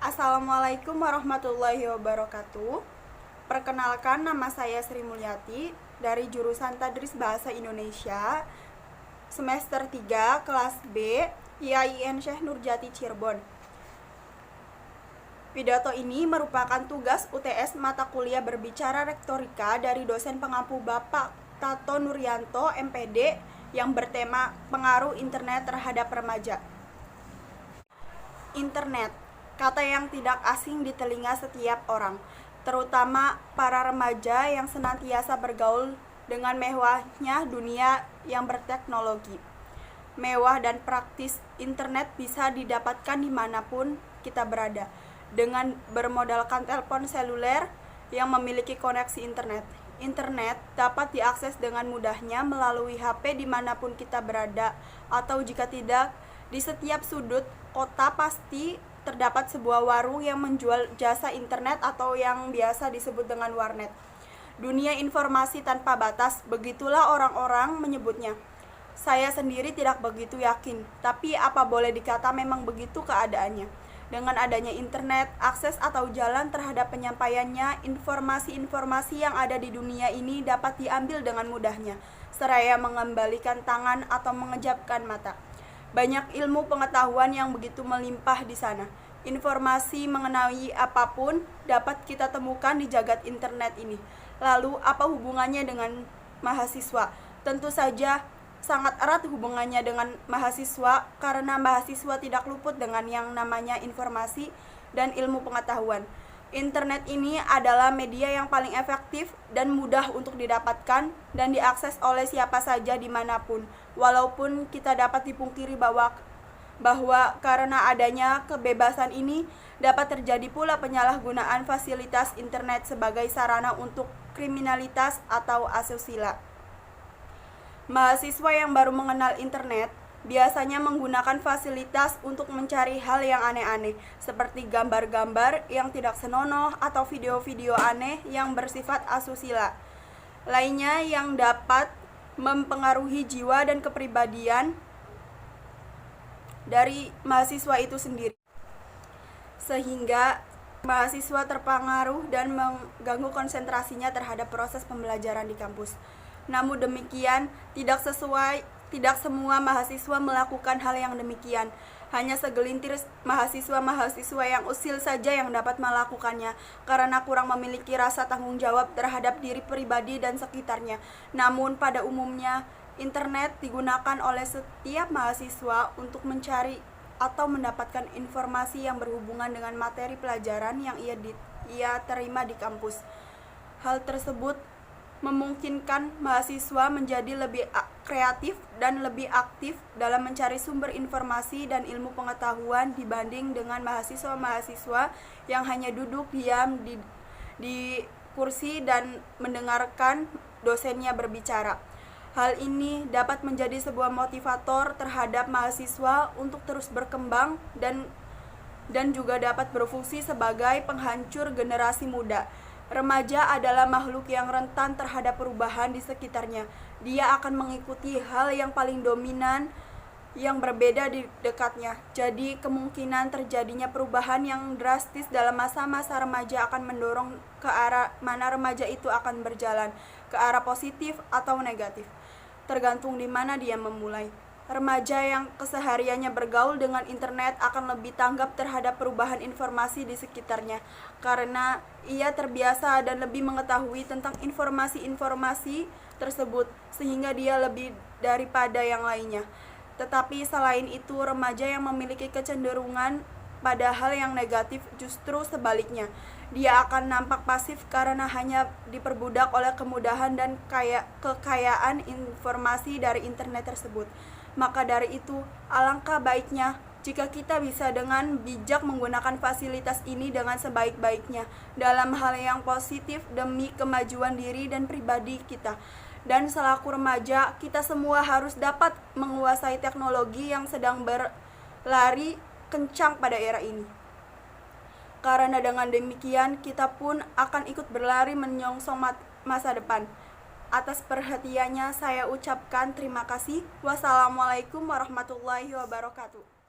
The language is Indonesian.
Assalamualaikum warahmatullahi wabarakatuh. Perkenalkan, nama saya Sri Mulyati dari jurusan Tadris Bahasa Indonesia semester 3 kelas B IAIN Syekh Nurjati Cirebon. Pidato ini merupakan tugas UTS mata kuliah berbicara retorika dari dosen pengampu Bapak Tato Nuryanto MPD yang bertema pengaruh internet terhadap remaja. Internet, kata yang tidak asing di telinga setiap orang, terutama para remaja yang senantiasa bergaul dengan mewahnya dunia yang berteknologi. Mewah dan praktis, internet bisa didapatkan dimanapun kita berada, dengan bermodalkan telepon seluler yang memiliki koneksi internet. Internet dapat diakses dengan mudahnya melalui HP dimanapun kita berada, atau jika tidak, di setiap sudut kota pasti terdapat sebuah warung yang menjual jasa internet atau yang biasa disebut dengan warnet. Dunia informasi tanpa batas, begitulah orang-orang menyebutnya. Saya sendiri tidak begitu yakin, tapi apa boleh dikata memang begitu keadaannya. Dengan adanya internet, akses atau jalan terhadap penyampaiannya, informasi-informasi yang ada di dunia ini dapat diambil dengan mudahnya, seraya mengembalikan tangan atau mengejapkan mata. Banyak ilmu pengetahuan yang begitu melimpah di sana. Informasi mengenai apapun dapat kita temukan di jagat internet ini. Lalu, apa hubungannya dengan mahasiswa? Tentu saja sangat erat hubungannya dengan mahasiswa, karena mahasiswa tidak luput dengan yang namanya informasi dan ilmu pengetahuan. Internet ini adalah media yang paling efektif dan mudah untuk didapatkan dan diakses oleh siapa saja dimanapun. Walaupun kita dapat dipungkiri bahwa karena adanya kebebasan ini dapat terjadi pula penyalahgunaan fasilitas internet sebagai sarana untuk kriminalitas atau asusila. Mahasiswa yang baru mengenal internet biasanya menggunakan fasilitas untuk mencari hal yang aneh-aneh, seperti gambar-gambar yang tidak senonoh atau video-video aneh yang bersifat asusila lainnya yang dapat mempengaruhi jiwa dan kepribadian dari mahasiswa itu sendiri, sehingga mahasiswa terpengaruh dan mengganggu konsentrasinya terhadap proses pembelajaran di kampus. Namun demikian, tidak semua mahasiswa melakukan hal yang demikian. Hanya segelintir mahasiswa-mahasiswa yang usil saja yang dapat melakukannya, karena kurang memiliki rasa tanggung jawab terhadap diri pribadi dan sekitarnya. Namun pada umumnya, internet digunakan oleh setiap mahasiswa untuk mencari atau mendapatkan informasi yang berhubungan dengan materi pelajaran yang ia terima di kampus. Hal tersebut memungkinkan mahasiswa menjadi lebih kreatif dan lebih aktif dalam mencari sumber informasi dan ilmu pengetahuan dibanding dengan mahasiswa-mahasiswa yang hanya duduk diam di kursi dan mendengarkan dosennya berbicara. Hal ini dapat menjadi sebuah motivator terhadap mahasiswa untuk terus berkembang dan juga dapat berfungsi sebagai penghancur generasi muda. Remaja adalah makhluk yang rentan terhadap perubahan di sekitarnya. Dia akan mengikuti hal yang paling dominan yang berbeda di dekatnya. Jadi kemungkinan terjadinya perubahan yang drastis dalam masa-masa remaja akan mendorong ke arah mana remaja itu akan berjalan, ke arah positif atau negatif, tergantung di mana dia memulai. Remaja yang kesehariannya bergaul dengan internet akan lebih tanggap terhadap perubahan informasi di sekitarnya, karena ia terbiasa dan lebih mengetahui tentang informasi-informasi tersebut, sehingga dia lebih daripada yang lainnya. Tetapi selain itu, remaja yang memiliki kecenderungan pada hal yang negatif justru sebaliknya. Dia akan nampak pasif karena hanya diperbudak oleh kemudahan dan kekayaan informasi dari internet tersebut. Maka dari itu, alangkah baiknya jika kita bisa dengan bijak menggunakan fasilitas ini dengan sebaik-baiknya dalam hal yang positif demi kemajuan diri dan pribadi kita. Dan selaku remaja, kita semua harus dapat menguasai teknologi yang sedang berlari kencang pada era ini. Karena dengan demikian, kita pun akan ikut berlari menyongsong masa depan. Atas perhatiannya saya ucapkan terima kasih. Wassalamualaikum warahmatullahi wabarakatuh.